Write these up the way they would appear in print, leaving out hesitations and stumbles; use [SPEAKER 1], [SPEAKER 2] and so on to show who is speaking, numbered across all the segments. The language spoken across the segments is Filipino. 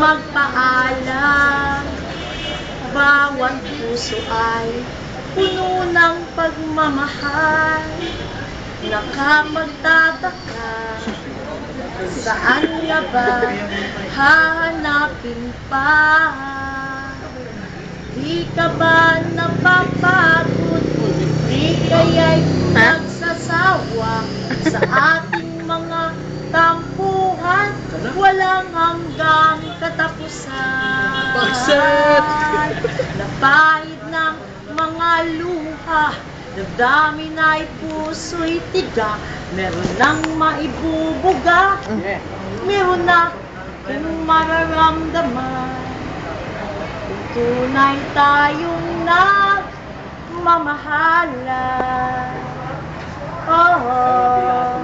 [SPEAKER 1] magpaalam. Bawat puso ay puno ng pagmamahal. Nakapagtataka, saan nga ba hahanapin pa? Di ka ba napapagod? Di kaya'y nagsasawa sa ating mga tampuhan, walang hanggang katapusan. Napahid ng mga luha, damdamin ay puso'y tiga, meron nang maibubuga, meron na kung mararamdaman. Kung tunay tayong nagmamahalan. Oh.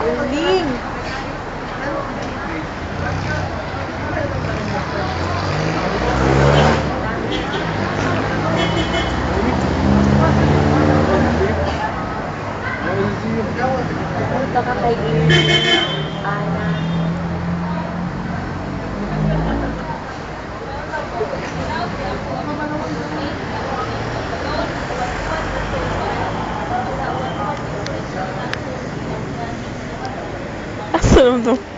[SPEAKER 1] Galing. Punta ka kay Ana.
[SPEAKER 2] Asal mo to?